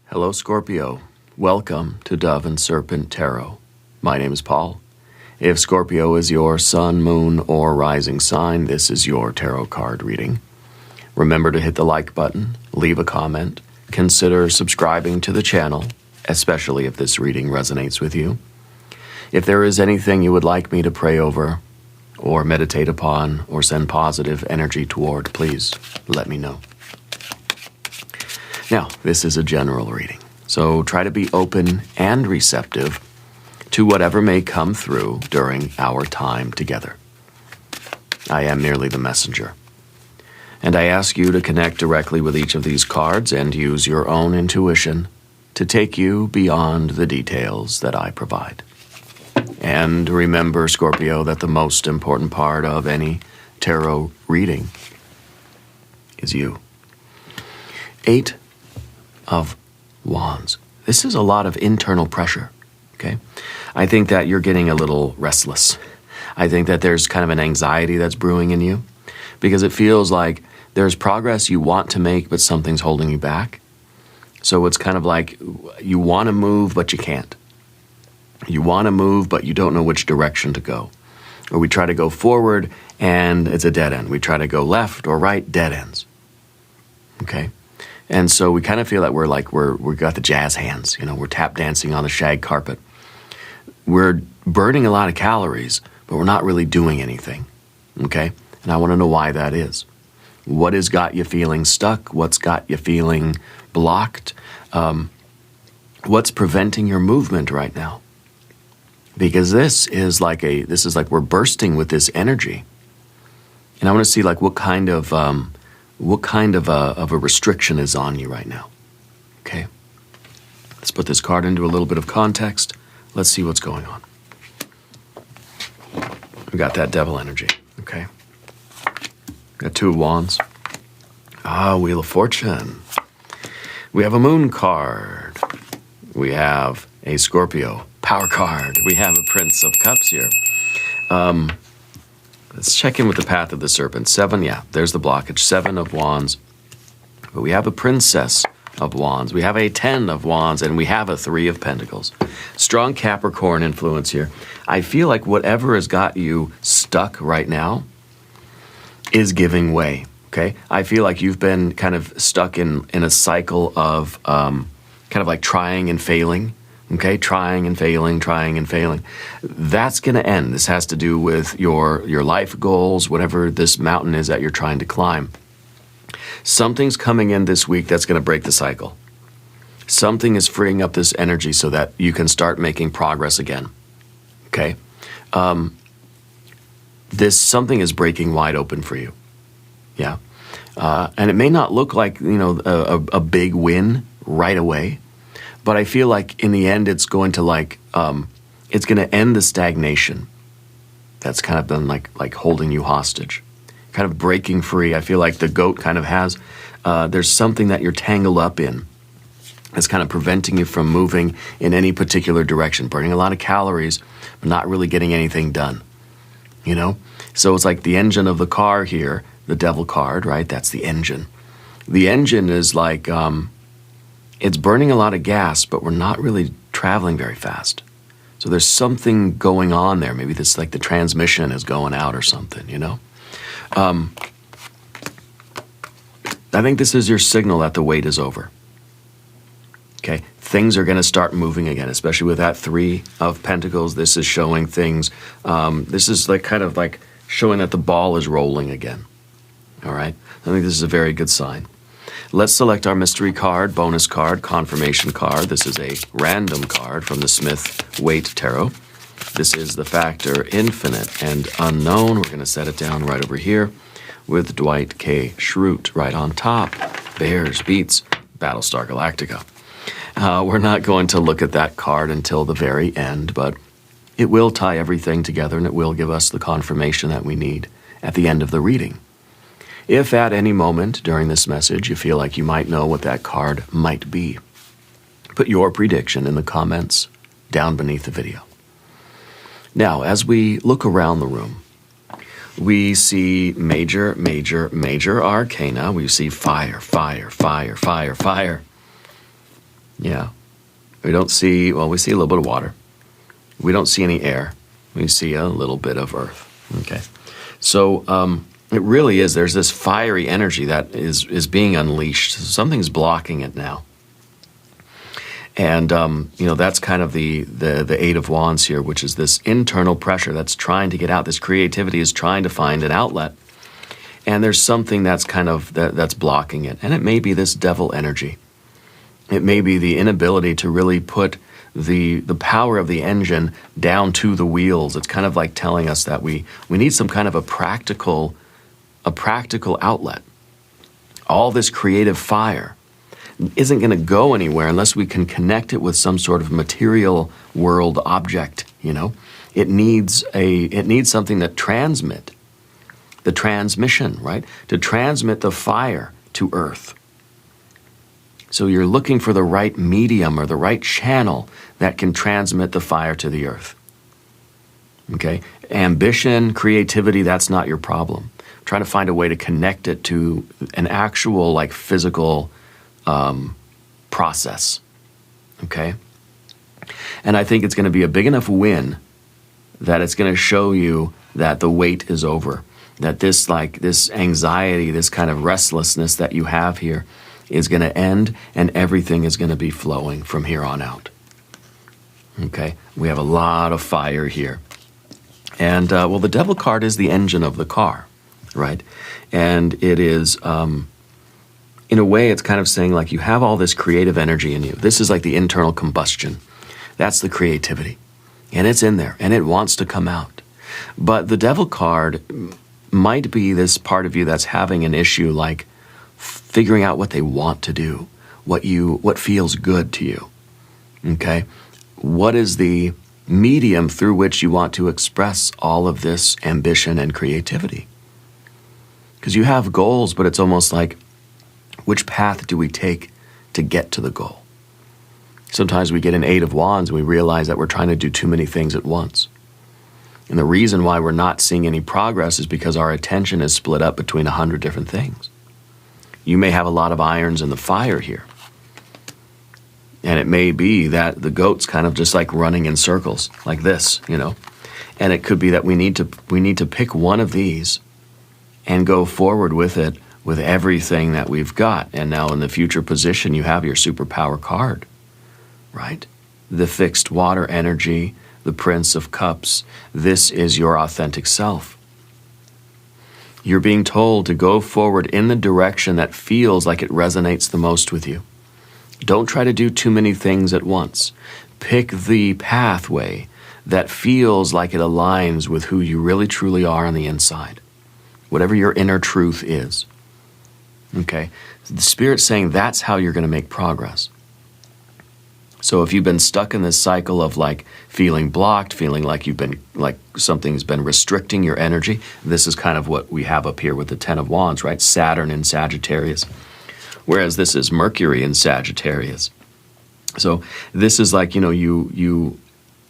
Hello, Scorpio. Welcome to Dove and Serpent Tarot. My name is Paul. If Scorpio is your sun, moon, or rising sign, this is your tarot card reading. Remember to hit the like button, leave a comment, consider subscribing to the channel, especially if this reading resonates with you. If there is anything you would like me to pray over, or meditate upon, or send positive energy toward, please let me know. Now, this is a general reading, so try to be open and receptive to whatever may come through during our time together. I am merely the messenger, and I ask you to connect directly with each of these cards and use your own intuition to take you beyond the details that I provide. And remember, Scorpio, that the most important part of any tarot reading is you. 8 of Wands. This is a lot of internal pressure, okay? I think that you're getting a little restless. I think that there's kind of an anxiety that's brewing in you because it feels like there's progress you want to make, but something's holding you back. So it's kind of like you want to move, but you can't. You want to move, but you don't know which direction to go. Or we try to go forward, and it's a dead end. We try to go left or right, dead ends. Okay? And so we kind of feel that we got the jazz hands. You know, we're tap dancing on the shag carpet. We're burning a lot of calories, but we're not really doing anything. Okay? And I want to know why that is. What has got you feeling stuck? What's got you feeling blocked? What's preventing your movement right now? Because this is like we're bursting with this energy. And I want to see like what kind of a restriction is on you right now. Okay? Let's put this card into a little bit of context. Let's see what's going on. We got that devil energy. Okay? Got 2 of Wands. Wheel of Fortune. We have a Moon card. We have a Scorpio Power card. We have a Prince of Cups here. Let's check in with the path of the Serpent. 7, yeah, there's the blockage. 7 of Wands. But we have a Princess of Wands. We have a 10 of Wands, and we have a 3 of Pentacles. Strong Capricorn influence here. I feel like whatever has got you stuck right now is giving way, okay? I feel like you've been kind of stuck in a cycle of kind of like trying and failing. Okay, trying and failing, trying and failing. That's going to end. This has to do with your life goals, whatever this mountain is that you're trying to climb. Something's coming in this week that's going to break the cycle. Something is freeing up this energy so that you can start making progress again. Okay? This something is breaking wide open for you. Yeah? And it may not look like, you know, a big win right away. But I feel like in the end, it's going to it's going to end the stagnation that's kind of been like holding you hostage, kind of breaking free. I feel like the goat kind of has, there's something that you're tangled up in that's kind of preventing you from moving in any particular direction, burning a lot of calories, but not really getting anything done, you know? So it's like the engine of the car here, the devil card, right? That's the engine. The engine is like, it's burning a lot of gas, but we're not really traveling very fast. So there's something going on there. Maybe this like the transmission is going out or something, you know? I think this is your signal that the wait is over. Okay? Things are going to start moving again, especially with that 3 of Pentacles. This is showing things. This is like kind of like showing that the ball is rolling again. All right? I think this is a very good sign. Let's select our mystery card, bonus card, confirmation card. This is a random card from the Smith-Waite Tarot. This is the factor infinite and unknown. We're going to set it down right over here with Dwight K. Schrute right on top. Bears beats Battlestar Galactica. We're not going to look at that card until the very end, but it will tie everything together and it will give us the confirmation that we need at the end of the reading. If at any moment during this message you feel like you might know what that card might be, put your prediction in the comments down beneath the video. Now, as we look around the room, we see major arcana. We see fire, fire, fire, fire, fire. Yeah. We don't see, well, we see a little bit of water. We don't see any air. We see a little bit of earth. Okay. So it really is, there's this fiery energy that is being unleashed. Something's blocking it now. And, that's kind of the Eight of Wands here, which is this internal pressure that's trying to get out. This creativity is trying to find an outlet. And there's something that's kind of, that's blocking it. And it may be this devil energy. It may be the inability to really put the power of the engine down to the wheels. It's kind of like telling us that we need some kind of a practical outlet. All this creative fire isn't going to go anywhere unless we can connect it with some sort of material world object, It needs something that transmit. The transmission, right? To transmit the fire to earth. So you're looking for the right medium or the right channel that can transmit the fire to the earth. Okay? Ambition, creativity, that's not your problem. Try to find a way to connect it to an actual, physical process. Okay? And I think it's going to be a big enough win that it's going to show you that the wait is over. That this anxiety, this kind of restlessness that you have here is going to end, and everything is going to be flowing from here on out. Okay? We have a lot of fire here. And, the devil card is the engine of the car, right? And it is, in a way, it's kind of saying, you have all this creative energy in you. This is like the internal combustion. That's the creativity. And it's in there, and it wants to come out. But the devil card might be this part of you that's having an issue figuring out what they want to do, what feels good to you. Okay? What is the medium through which you want to express all of this ambition and creativity? Because you have goals, but it's almost like, which path do we take to get to the goal? Sometimes we get an Eight of Wands and we realize that we're trying to do too many things at once. And the reason why we're not seeing any progress is because our attention is split up between 100 different things. You may have a lot of irons in the fire here. And it may be that the goat's kind of just running in circles, like this, And it could be that we need to pick one of these and go forward with it with everything that we've got. And now in the future position, you have your superpower card, right? The fixed water energy, the Prince of Cups. This is your authentic self. You're being told to go forward in the direction that feels like it resonates the most with you. Don't try to do too many things at once. Pick the pathway that feels like it aligns with who you really truly are on the inside. Whatever your inner truth is. Okay? The Spirit's saying that's how you're going to make progress. So if you've been stuck in this cycle of feeling blocked, feeling like you've been something's been restricting your energy, this is kind of what we have up here with the Ten of Wands, right? Saturn in Sagittarius. Whereas this is Mercury in Sagittarius. So this is you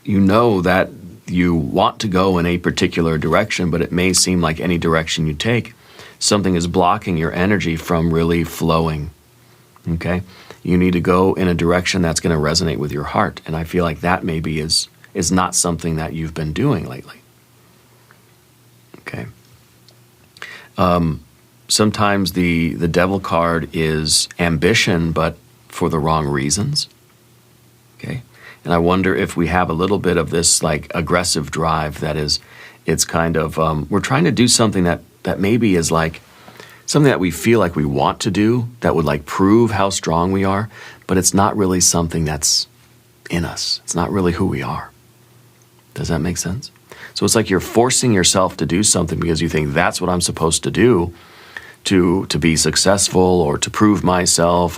know that you want to go in a particular direction, but it may seem like any direction you take, something is blocking your energy from really flowing. Okay? You need to go in a direction that's going to resonate with your heart. And I feel like that maybe is not something that you've been doing lately. Okay. Sometimes the devil card is ambition, but for the wrong reasons. Okay. And I wonder if we have a little bit of this aggressive drive it's kind of, we're trying to do something that maybe is something that we feel like we want to do that would prove how strong we are, but it's not really something that's in us. It's not really who we are. Does that make sense? So it's like you're forcing yourself to do something because you think that's what I'm supposed to do to be successful or to prove myself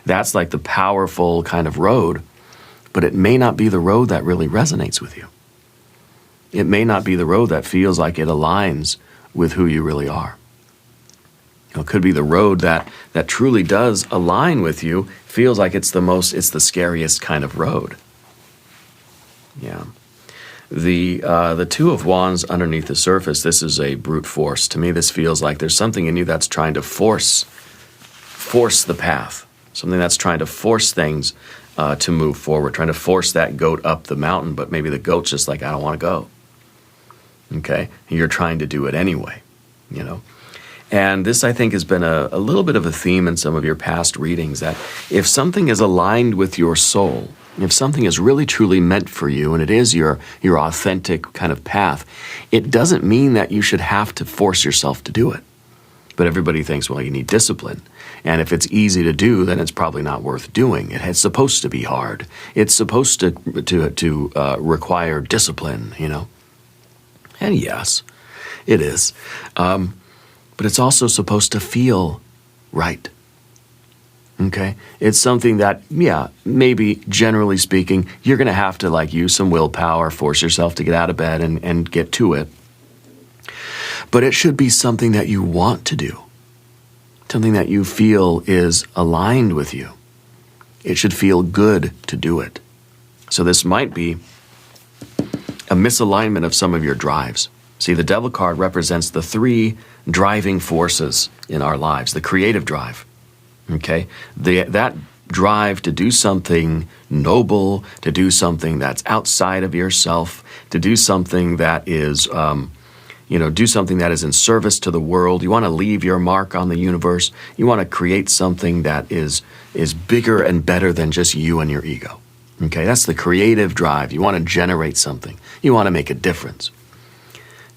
that's the powerful kind of road, but it may not be the road that really resonates with you. It may not be the road that feels like it aligns with who you really are. It could be the road that truly does align with you, feels like it's the scariest kind of road. Yeah. The Two of Wands underneath the surface, this is a brute force. To me, this feels like there's something in you that's trying to force the path. something that's trying to force things to move forward, trying to force that goat up the mountain, but maybe the goat's just like, I don't want to go. Okay? And you're trying to do it anyway, you know? And this, I think, has been a little bit of a theme in some of your past readings, that if something is aligned with your soul, if something is really truly meant for you, and it is your authentic kind of path, it doesn't mean that you should have to force yourself to do it. But everybody thinks, well, you need discipline. And if it's easy to do, then it's probably not worth doing. It's supposed to be hard. It's supposed to require discipline, you know? And yes, it is. But it's also supposed to feel right. Okay? It's something that, yeah, maybe generally speaking, you're going to have to like use some willpower, force yourself to get out of bed and get to it. But it should be something that you want to do, something that you feel is aligned with you. It should feel good to do it. So this might be a misalignment of some of your drives. See, the Devil card represents the 3 driving forces in our lives, the creative drive. Okay? That drive to do something noble, to do something that's outside of yourself, to do something that is, do something that is in service to the world. You want to leave your mark on the universe. You want to create something that is bigger and better than just you and your ego. Okay? That's the creative drive. You want to generate something. You want to make a difference.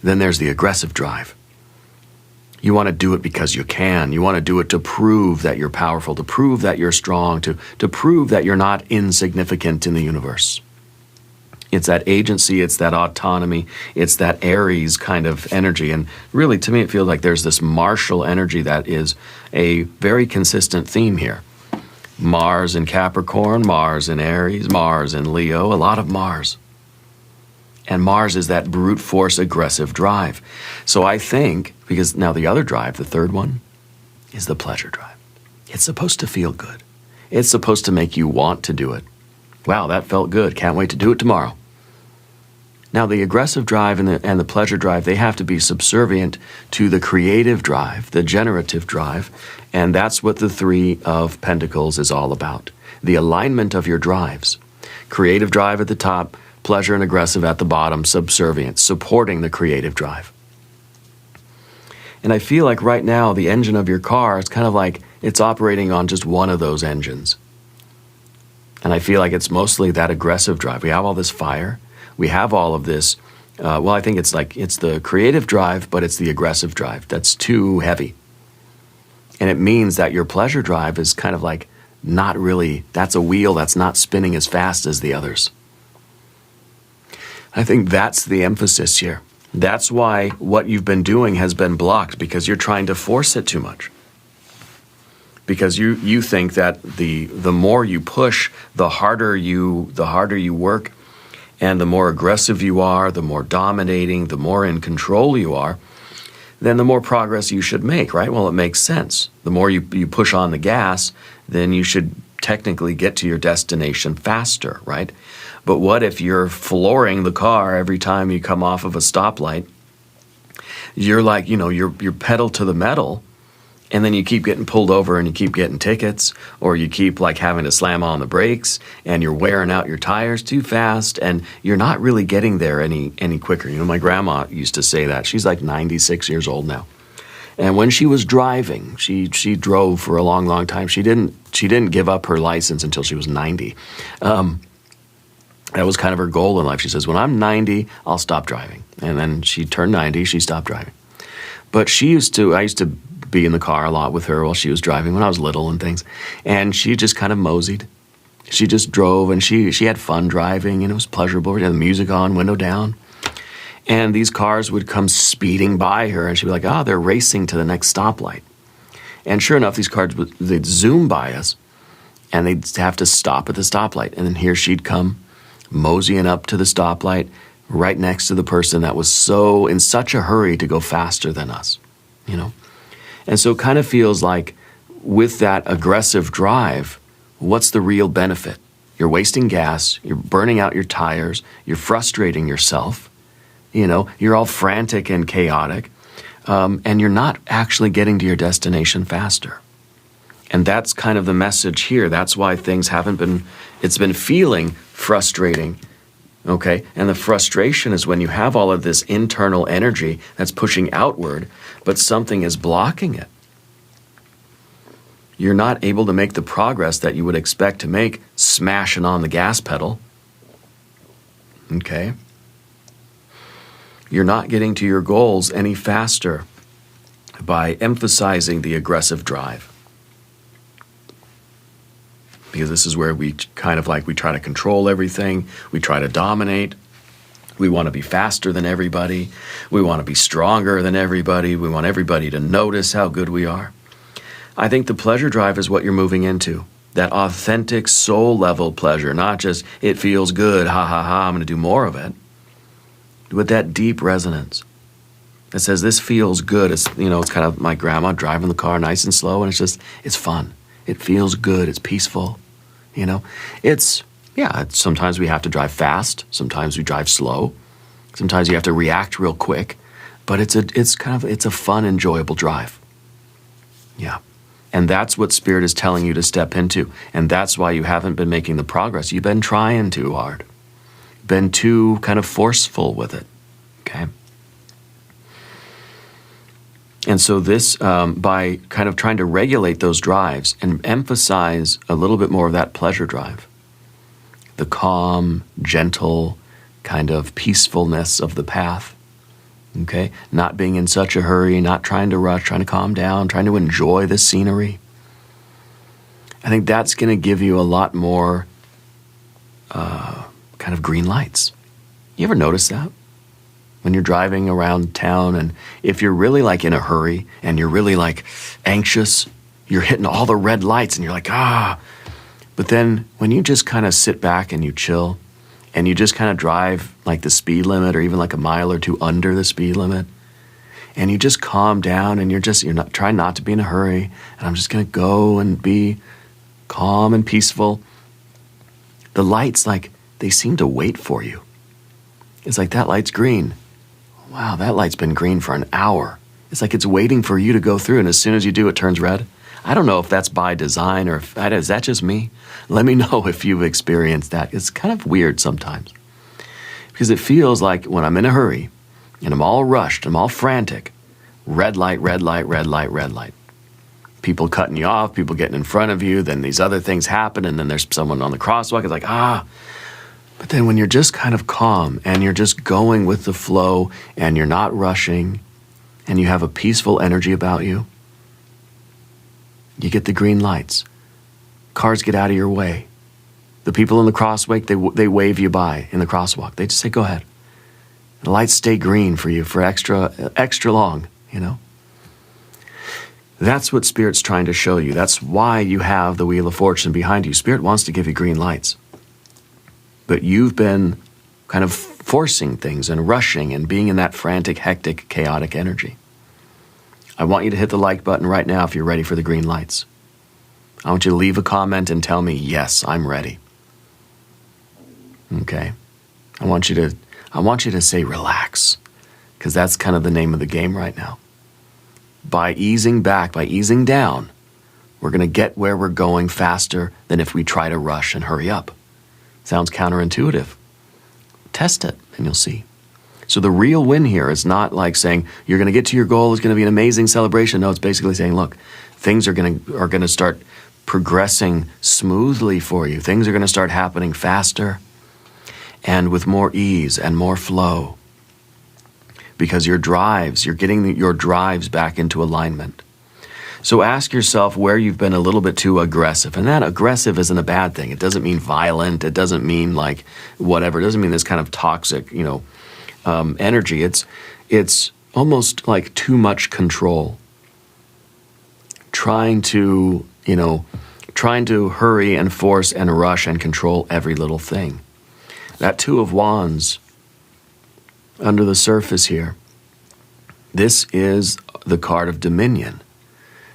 Then there's the aggressive drive. You want to do it because you can. You want to do it to prove that you're powerful, to prove that you're strong, to prove that you're not insignificant in the universe. It's that agency, it's that autonomy, it's that Aries kind of energy. And really, to me, it feels like there's this martial energy that is a very consistent theme here. Mars in Capricorn, Mars in Aries, Mars in Leo, a lot of Mars. And Mars is that brute force aggressive drive. So I think, because now the other drive, the third one, is the pleasure drive. It's supposed to feel good. It's supposed to make you want to do it. Wow, that felt good. Can't wait to do it tomorrow. Now the aggressive drive and the pleasure drive, they have to be subservient to the creative drive, the generative drive, and that's what the 3 of Pentacles is all about. The alignment of your drives. Creative drive at the top, pleasure and aggressive at the bottom, subservient, supporting the creative drive. And I feel like right now, the engine of your car, it's kind of like it's operating on just one of those engines. And I feel like it's mostly that aggressive drive. We have all this fire. We have all of this. I think it's the creative drive, but it's the aggressive drive. That's too heavy. And it means that your pleasure drive is kind of like not really, that's a wheel that's not spinning as fast as the others. I think that's the emphasis here. That's why what you've been doing has been blocked, because you're trying to force it too much. Because you think that the more you push, the harder you work, and the more aggressive you are, the more dominating, the more in control you are, then the more progress you should make, right? Well, it makes sense. The more you push on the gas, then you should technically get to your destination faster, right? But what if you're flooring the car every time you come off of a stoplight? You're like, you're pedal to the metal, and then you keep getting pulled over and you keep getting tickets, or you keep like having to slam on the brakes, and you're wearing out your tires too fast, and you're not really getting there any quicker. My grandma used to say that. She's like 96 years old now. And when she was driving, she drove for a long, long time. She didn't give up her license until she was 90. That was kind of her goal in life. She says, when I'm 90, I'll stop driving. And then she turned 90, she stopped driving. But I used to be in the car a lot with her while she was driving when I was little and things. And she just kind of moseyed. She just drove, and she had fun driving, and it was pleasurable. She had the music on, window down. And these cars would come speeding by her, and she'd be like, they're racing to the next stoplight. And sure enough, these cars, they'd zoom by us, and they'd have to stop at the stoplight. And then here she'd come, moseying up to the stoplight, right next to the person that was in such a hurry to go faster than us, And so it kind of feels like with that aggressive drive, what's the real benefit? You're wasting gas, you're burning out your tires, you're frustrating yourself, you're all frantic and chaotic, and you're not actually getting to your destination faster. And that's kind of the message here. That's why things haven't been, it's been feeling frustrating, okay? And the frustration is when you have all of this internal energy that's pushing outward, but something is blocking it. You're not able to make the progress that you would expect to make smashing on the gas pedal, okay? You're not getting to your goals any faster by emphasizing the aggressive drive. Because this is where we kind of like, we try to control everything, we try to dominate, we want to be faster than everybody, we want to be stronger than everybody, we want everybody to notice how good we are. I think the pleasure drive is what you're moving into. That authentic soul level pleasure, not just it feels good, ha ha ha, I'm going to do more of it. With that deep resonance that says this feels good. It's, you know, it's kind of my grandma driving the car nice and slow, and it's just, it's fun. It feels good. It's peaceful. You know, it's, yeah, sometimes we have to drive fast. Sometimes we drive slow. Sometimes you have to react real quick, but it's a fun, enjoyable drive. Yeah. And that's what Spirit is telling you to step into. And that's why you haven't been making the progress. You've been trying too hard. Been too kind of forceful with it. Okay. And so this, by kind of trying to regulate those drives and emphasize a little bit more of that pleasure drive, the calm, gentle, kind of peacefulness of the path, okay? Not being in such a hurry, not trying to rush, trying to calm down, trying to enjoy the scenery. I think that's going to give you a lot more kind of green lights. You ever notice that? When you're driving around town, and if you're really like in a hurry and you're really like anxious, you're hitting all the red lights and you're like, ah. But then when you just kind of sit back and you chill and you just kind of drive like the speed limit or even like a mile or two under the speed limit, and you just calm down and you're not trying not to be in a hurry, and I'm just going to go and be calm and peaceful. The lights, like, they seem to wait for you. It's like, that light's green. Wow, that light's been green for an hour. It's like it's waiting for you to go through, and as soon as you do, it turns red. I don't know if that's by design or if is that just me? Let me know if you've experienced that. It's kind of weird sometimes. Because it feels like when I'm in a hurry, and I'm all rushed, I'm all frantic, red light, red light, red light, red light. People cutting you off, people getting in front of you, then these other things happen, and then there's someone on the crosswalk. It's like, ah. But then when you're just kind of calm and you're just going with the flow and you're not rushing and you have a peaceful energy about you, you get the green lights. Cars get out of your way. The people in the crosswalk, they wave you by in the crosswalk. They just say, go ahead. The lights stay green for you for extra long, you know. That's what Spirit's trying to show you. That's why you have the Wheel of Fortune behind you. Spirit wants to give you green lights. But you've been kind of forcing things and rushing and being in that frantic, hectic, chaotic energy. I want you to hit the like button right now if you're ready for the green lights. I want you to leave a comment and tell me, yes, I'm ready. Okay? I want you to say relax, because that's kind of the name of the game right now. By easing back, by easing down, we're going to get where we're going faster than if we try to rush and hurry up. Sounds counterintuitive. Test it and you'll see. So the real win here is not like saying you're going to get to your goal, it's going to be an amazing celebration. No, it's basically saying, look, things are going to start progressing smoothly for you. Things are going to start happening faster and with more ease and more flow. Because you're getting your drives back into alignment. So ask yourself where you've been a little bit too aggressive. And that aggressive isn't a bad thing. It doesn't mean violent. It doesn't mean like whatever. It doesn't mean this kind of toxic, energy. It's almost like too much control. Trying to hurry and force and rush and control every little thing. That Two of Wands under the surface here, this is the card of dominion.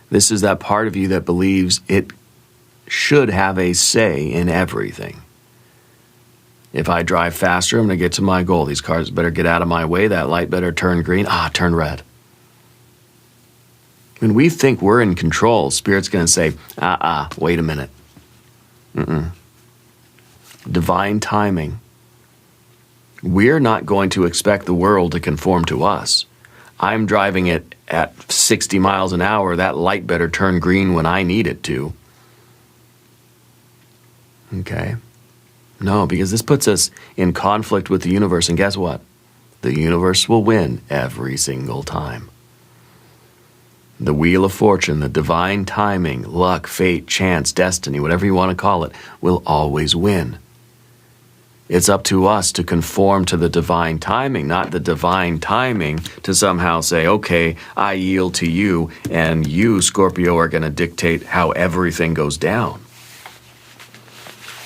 This is that part of you that believes it should have a say in everything. If I drive faster, I'm going to get to my goal. These cars better get out of my way. That light better turn green. Turn red. When we think we're in control, Spirit's going to say, wait a minute. Divine timing. We're not going to expect the world to conform to us. I'm driving it at 60 miles an hour. That light better turn green when I need it to. Okay? No, because this puts us in conflict with the universe. And guess what? The universe will win every single time. The wheel of fortune, the divine timing, luck, fate, chance, destiny, whatever you want to call it, will always win. It's up to us to conform to the divine timing, not the divine timing to somehow say, okay, I yield to you, and you, Scorpio, are going to dictate how everything goes down.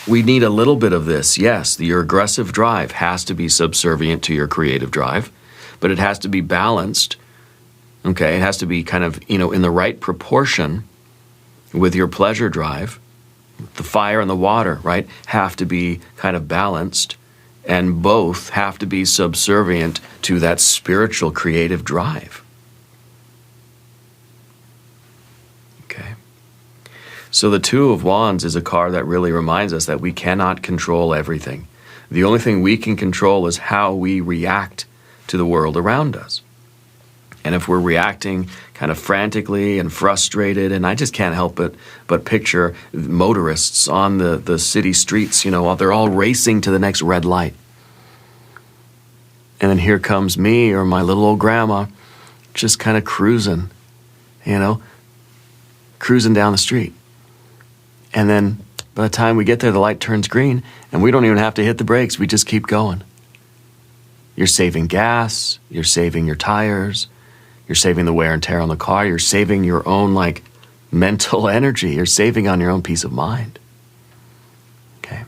We need a little bit of this. Yes, your aggressive drive has to be subservient to your creative drive, but it has to be balanced. Okay, it has to be kind of, in the right proportion with your pleasure drive. The fire and the water, right, have to be kind of balanced, and both have to be subservient to that spiritual creative drive. Okay. So the Two of Wands is a card that really reminds us that we cannot control everything. The only thing we can control is how we react to the world around us. And if we're reacting kind of frantically and frustrated, and I just can't help but picture motorists on the city streets, they're all racing to the next red light. And then here comes me or my little old grandma just kind of cruising, cruising down the street. And then by the time we get there, the light turns green, and we don't even have to hit the brakes. We just keep going. You're saving gas, you're saving your tires, you're saving the wear and tear on the car. You're saving your own, mental energy. You're saving on your own peace of mind. Okay?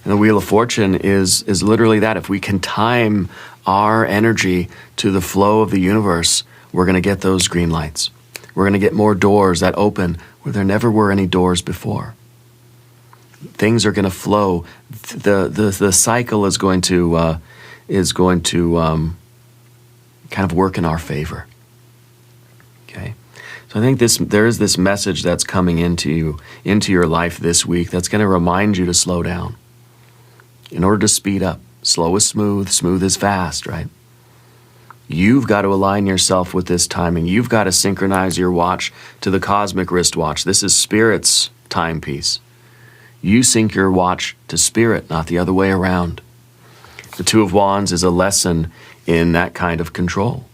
And the Wheel of Fortune is literally that. If we can time our energy to the flow of the universe, we're going to get those green lights. We're going to get more doors that open where there never were any doors before. Things are going to flow. The cycle is going to kind of work in our favor. Okay? So I think there is this message that's coming into your life this week that's going to remind you to slow down. In order to speed up, slow is smooth, smooth is fast, right? You've got to align yourself with this timing. You've got to synchronize your watch to the cosmic wristwatch. This is Spirit's timepiece. You sync your watch to Spirit, not the other way around. The Two of Wands is a lesson in that kind of control.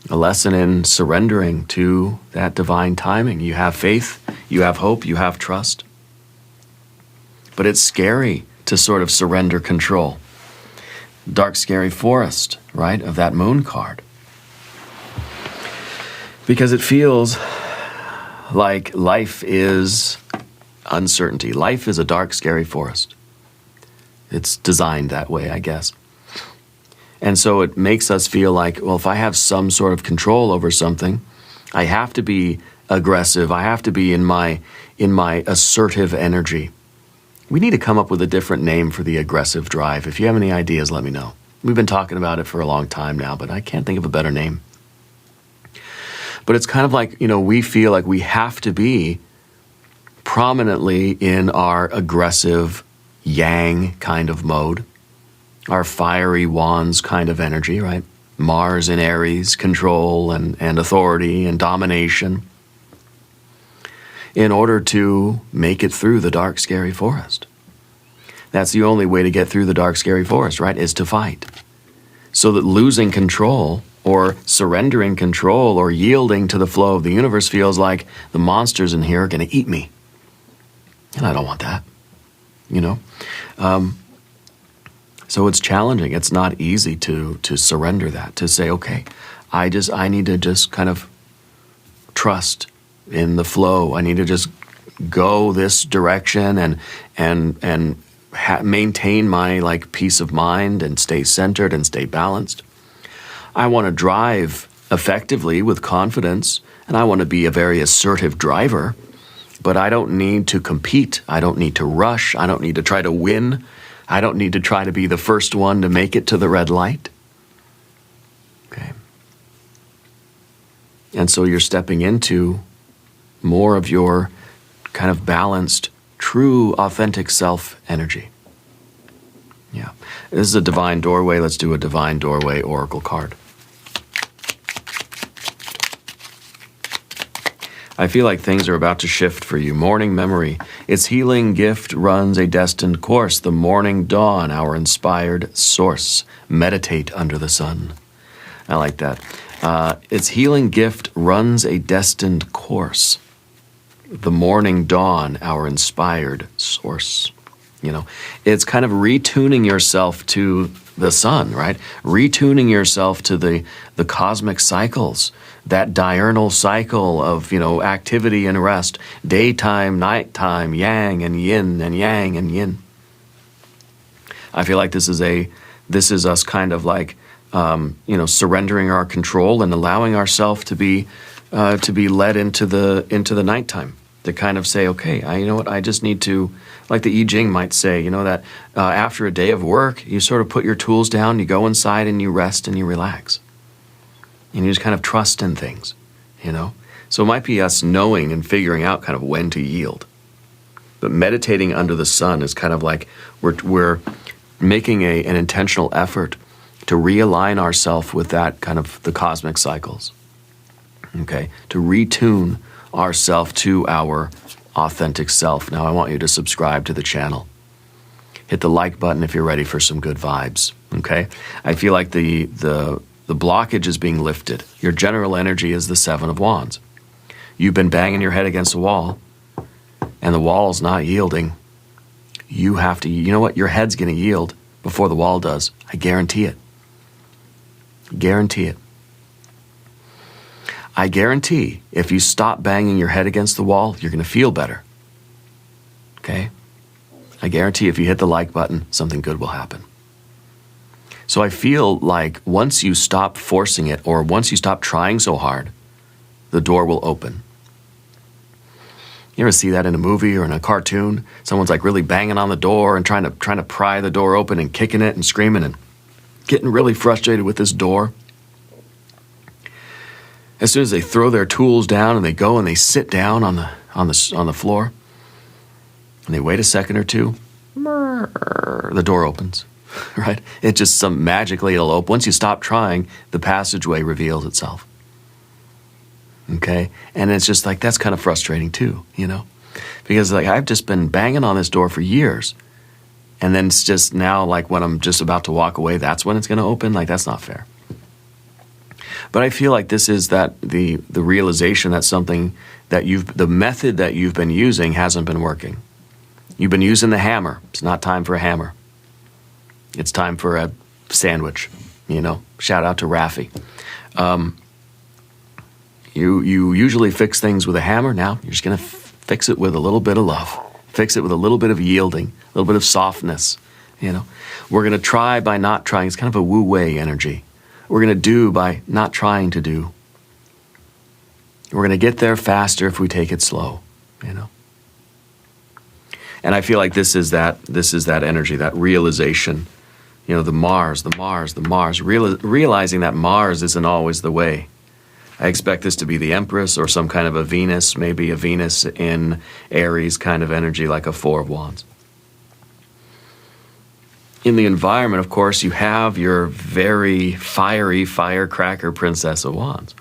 A lesson in surrendering to that divine timing. You have faith, you have hope, you have trust. But it's scary to sort of surrender control. Dark, scary forest, right, of that moon card. Because it feels like life is uncertainty. Life is a dark, scary forest. It's designed that way, I guess. And so it makes us feel like, well, if I have some sort of control over something, I have to be aggressive. I have to be in my assertive energy. We need to come up with a different name for the aggressive drive. If you have any ideas, let me know. We've been talking about it for a long time now, but I can't think of a better name. But it's kind of like, we feel like we have to be prominently in our aggressive yang kind of mode. Our fiery wands kind of energy, right? Mars in Aries, control and authority and domination, in order to make it through the dark, scary forest. That's the only way to get through the dark, scary forest, right? Is to fight. So that losing control or surrendering control or yielding to the flow of the universe feels like the monsters in here are going to eat me. And I don't want that, So it's challenging. It's not easy to surrender that, to say, okay, I need to just kind of trust in the flow. I need to just go this direction and maintain my peace of mind and stay centered and stay balanced. I want to drive effectively with confidence, and I want to be a very assertive driver, but I don't need to compete. I don't need to rush. I don't need to try to win. I don't need to try to be the first one to make it to the red light. Okay. And so you're stepping into more of your kind of balanced, true, authentic self energy. Yeah. This is a divine doorway. Let's do a divine doorway oracle card. I feel like things are about to shift for you. Morning memory. Its healing gift runs a destined course. The morning dawn, our inspired source. Meditate under the sun. I like that. Its healing gift runs a destined course. The morning dawn, our inspired source. You know, it's kind of retuning yourself to the sun, right? Retuning yourself to the cosmic cycles, that diurnal cycle of, you know, activity and rest, daytime, nighttime, yang and yin and yang and yin. I feel like this is us kind of like, you know, surrendering our control and allowing ourselves to be led into the nighttime. To kind of say, okay, you know what, I just need to, like the Jing might say, you know, that after a day of work, you sort of put your tools down, you go inside and you rest and you relax. And you just kind of trust in things, you know. So it might be us knowing and figuring out kind of when to yield. But meditating under the sun is kind of like we're making an intentional effort to realign ourselves with that kind of the cosmic cycles, okay, to retune ourself to our authentic self. Now I want you to subscribe to the channel. Hit the like button if you're ready for some good vibes, okay? I feel like the blockage is being lifted. Your general energy is the Seven of Wands. You've been banging your head against the wall, and the wall's not yielding. You have to, you know what? Your head's going to yield before the wall does. I guarantee it. Guarantee it. I guarantee if you stop banging your head against the wall, you're going to feel better. Okay? I guarantee if you hit the like button, something good will happen. So I feel like once you stop forcing it, or once you stop trying so hard, the door will open. You ever see that in a movie or in a cartoon? Someone's like really banging on the door and trying to pry the door open and kicking it and screaming and getting really frustrated with this door. As soon as they throw their tools down and they go and they sit down on the floor, and they wait a second or two, the door opens, right? It just magically it'll open. Once you stop trying, the passageway reveals itself. Okay? And it's just like, that's kind of frustrating too, you know? Because like I've just been banging on this door for years, and then it's just now like when I'm just about to walk away, that's when it's going to open. Like that's not fair. But I feel like this is that the realization that something that the method that you've been using hasn't been working. You've been using the hammer. It's not time for a hammer. It's time for a sandwich, you know. Shout out to Rafi. You usually fix things with a hammer. Now you're just going to fix it with a little bit of love. Fix it with a little bit of yielding, a little bit of softness, you know. We're going to try by not trying. It's kind of a wu-wei energy. We're going to do by not trying to do. We're going to get there faster if we take it slow, you know. And I feel like this is that energy, that realization, you know, the Mars, realizing that Mars isn't always the way. I expect this to be the Empress or some kind of a Venus, maybe a Venus in Aries kind of energy, like a Four of Wands. In the environment, of course, you have your very fiery firecracker Princess of Wands.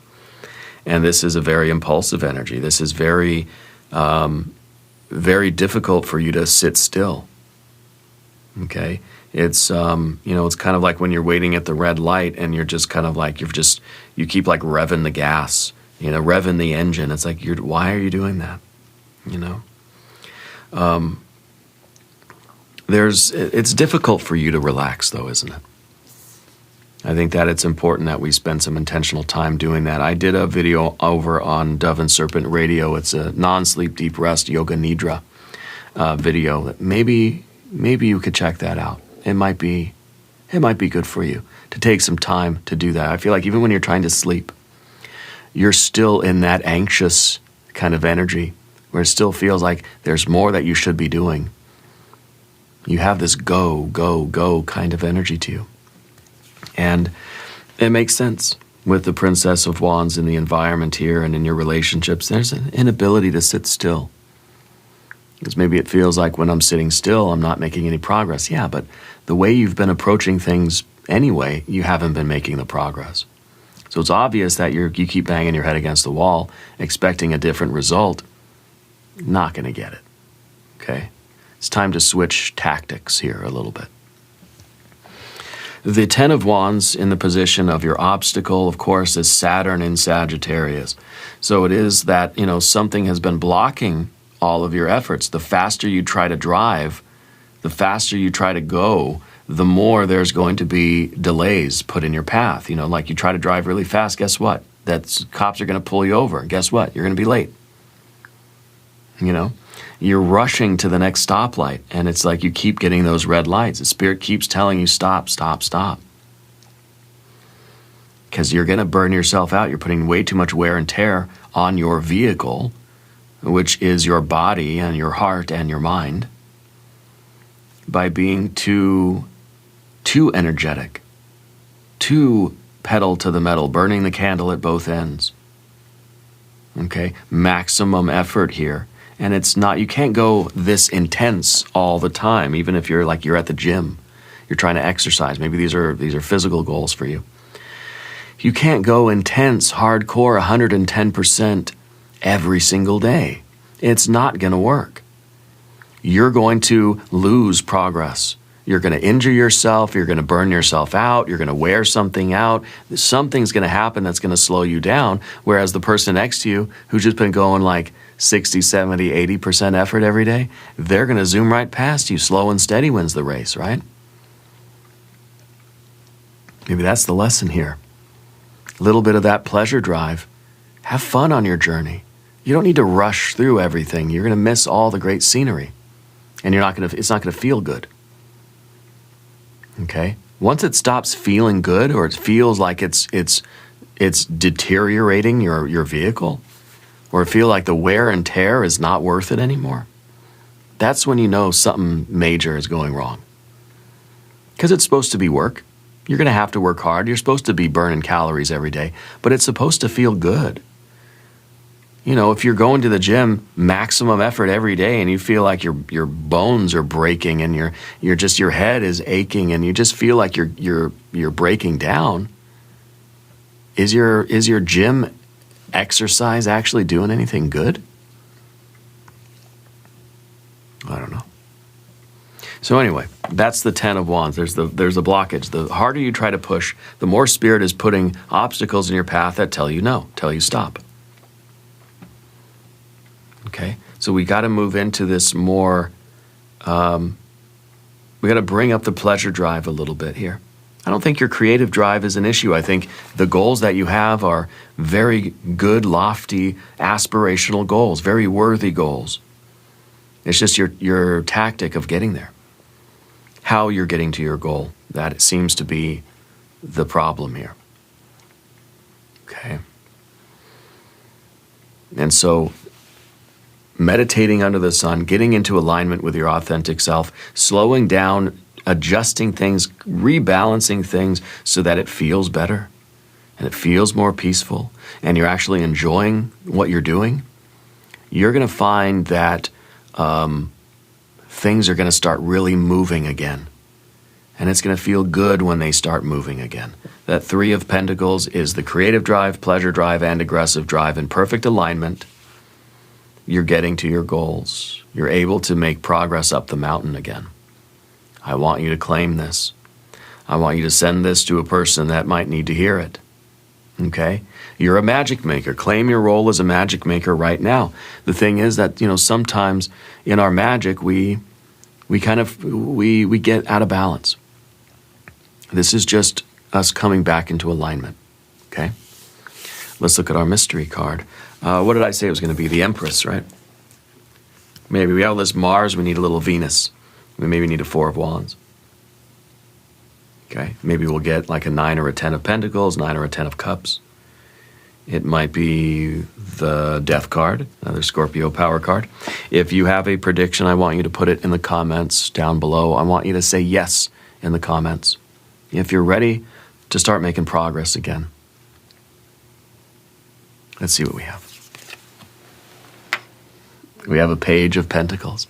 And this is a very impulsive energy. This is very, very difficult for you to sit still. Okay? It's, you know, it's kind of like when you're waiting at the red light and you're just kind of like, you keep like revving the gas, you know, revving the engine. It's like, why are you doing that? You know? It's difficult for you to relax though, isn't it? I think that it's important that we spend some intentional time doing that. I did a video over on Dove and Serpent Radio. It's a non-sleep deep rest yoga nidra video that maybe you could check that out. It might be good for you to take some time to do that. I feel like even when you're trying to sleep, you're still in that anxious kind of energy where it still feels like there's more that you should be doing. You have this go, go, go kind of energy to you. And it makes sense. with the Princess of Wands in the environment here and in your relationships, there's an inability to sit still. Because maybe it feels like when I'm sitting still, I'm not making any progress. Yeah, but the way you've been approaching things anyway, you haven't been making the progress. So it's obvious that you keep banging your head against the wall, expecting a different result. Not going to get it. Okay? It's time to switch tactics here a little bit. The Ten of Wands in the position of your obstacle, of course, is Saturn in Sagittarius. So it is that, something has been blocking all of your efforts. The faster you try to drive, the faster you try to go, the more there's going to be delays put in your path. Like you try to drive really fast, guess what? Cops are going to pull you over. Guess what? You're going to be late. You're rushing to the next stoplight, and it's like you keep getting those red lights. The Spirit keeps telling you, stop, stop, stop. Because you're going to burn yourself out. You're putting way too much wear and tear on your vehicle, which is your body and your heart and your mind, by being too energetic, too pedal to the metal, burning the candle at both ends. Okay? Maximum effort here. And it's not, you can't go this intense all the time, even if you're at the gym. You're trying to exercise. Maybe these are physical goals for you. You can't go intense, hardcore, 110% every single day. It's not going to work. You're going to lose progress. You're going to injure yourself. You're going to burn yourself out. You're going to wear something out. Something's going to happen that's going to slow you down. Whereas the person next to you who's just been going like 60, 70, 80% effort every day, they're going to zoom right past you. Slow and steady wins the race, right? Maybe that's the lesson here. A little bit of that pleasure drive. Have fun on your journey. You don't need to rush through everything. You're going to miss all the great scenery. And it's not going to feel good. Okay? Once it stops feeling good, or it feels like it's deteriorating your vehicle, or feel like the wear and tear is not worth it anymore, that's when you know something major is going wrong. Because it's supposed to be work. You're going to have to work hard. You're supposed to be burning calories every day, but it's supposed to feel good. If you're going to the gym, maximum effort every day, and you feel like your bones are breaking and your head is aching and you just feel like you're breaking down, is your gym exercise actually doing anything good? I don't know. So anyway, that's the Ten of Wands. There's a blockage. The harder you try to push, the more Spirit is putting obstacles in your path that tell you no, tell you stop. Okay, so we got to move into this more, we got to bring up the pleasure drive a little bit here. I don't think your creative drive is an issue. I think the goals that you have are very good, lofty, aspirational goals, very worthy goals. It's just your tactic of getting there. How you're getting to your goal, that seems to be the problem here. Okay. And so, meditating under the sun, getting into alignment with your authentic self, slowing down, adjusting things, rebalancing things so that it feels better and it feels more peaceful and you're actually enjoying what you're doing, you're going to find that things are going to start really moving again. And it's going to feel good when they start moving again. That Three of Pentacles is the creative drive, pleasure drive, and aggressive drive in perfect alignment. You're getting to your goals. You're able to make progress up the mountain again. I want you to claim this. I want you to send this to a person that might need to hear it. Okay? You're a magic maker. Claim your role as a magic maker right now. The thing is that, sometimes in our magic, we get out of balance. This is just us coming back into alignment. Okay? Let's look at our mystery card. What did I say it was going to be? The Empress, right? Maybe we have all this Mars, we need a little Venus. We maybe need a Four of Wands. Okay? Maybe we'll get like a 9 or a 10 of Pentacles, 9 or a 10 of Cups. It might be the Death card, another Scorpio power card. If you have a prediction, I want you to put it in the comments down below. I want you to say yes in the comments. If you're ready to start making progress again. Let's see what we have. We have a Page of Pentacles.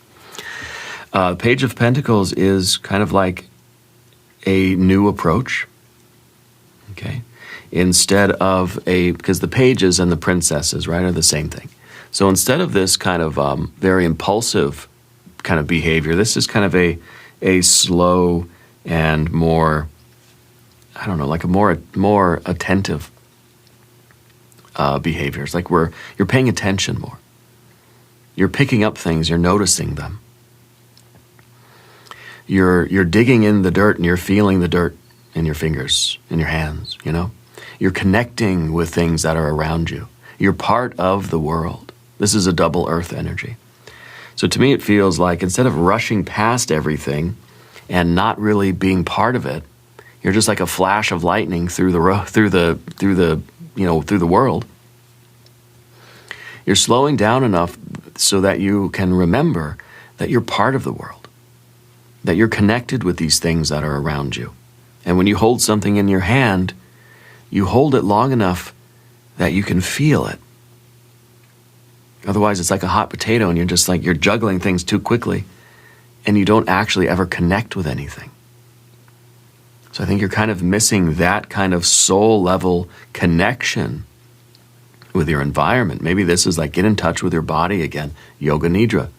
Page of Pentacles is kind of like a new approach, okay? Instead of because the pages and the princesses, right, are the same thing. So instead of this kind of very impulsive kind of behavior, this is kind of a slow and more, I don't know, like a more attentive behavior. It's like you're paying attention more. You're picking up things, you're noticing them. You're digging in the dirt and you're feeling the dirt in your fingers, in your hands, you know? You're connecting with things that are around you. You're part of the world. This is a double earth energy. So to me it feels like instead of rushing past everything and not really being part of it, you're just like a flash of lightning through the world. You're slowing down enough so that you can remember that you're part of the world, that you're connected with these things that are around you. And when you hold something in your hand, you hold it long enough that you can feel it. Otherwise, it's like a hot potato and you're juggling things too quickly and you don't actually ever connect with anything. So I think you're kind of missing that kind of soul level connection with your environment. Maybe this is like get in touch with your body again. Yoga Nidra,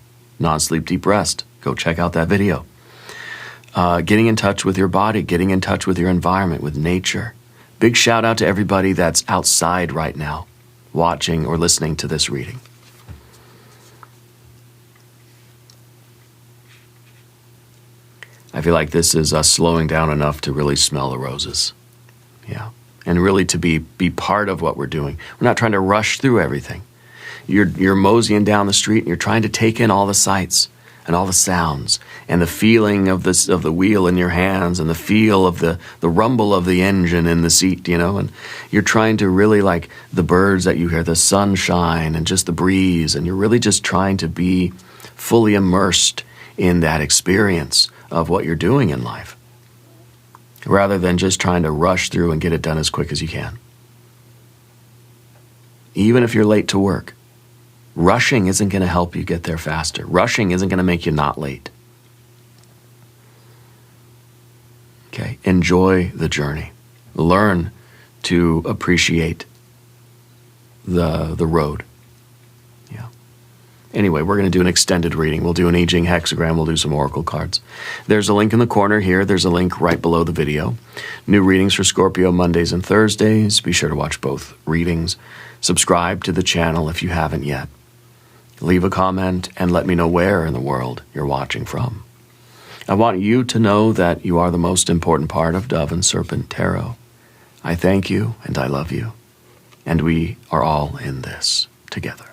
non-sleep deep rest. Go check out that video. Getting in touch with your body, getting in touch with your environment, with nature. Big shout out to everybody that's outside right now, watching or listening to this reading. I feel like this is us slowing down enough to really smell the roses. Yeah. And really to be part of what we're doing. We're not trying to rush through everything. You're moseying down the street and you're trying to take in all the sights and all the sounds and the feeling of the wheel in your hands and the feel of the rumble of the engine in the seat, you know, and you're trying to really like the birds that you hear, the sunshine and just the breeze, and you're really just trying to be fully immersed in that experience of what you're doing in life, rather than just trying to rush through and get it done as quick as you can. Even if you're late to work, rushing isn't going to help you get there faster. Rushing isn't going to make you not late. Okay, enjoy the journey. Learn to appreciate the road. Yeah. Anyway, we're going to do an extended reading. We'll do an I Ching hexagram. We'll do some oracle cards. There's a link in the corner here. There's a link right below the video. New readings for Scorpio Mondays and Thursdays. Be sure to watch both readings. Subscribe to the channel if you haven't yet. Leave a comment and let me know where in the world you're watching from. I want you to know that you are the most important part of Dove and Serpent Tarot. I thank you and I love you. And we are all in this together.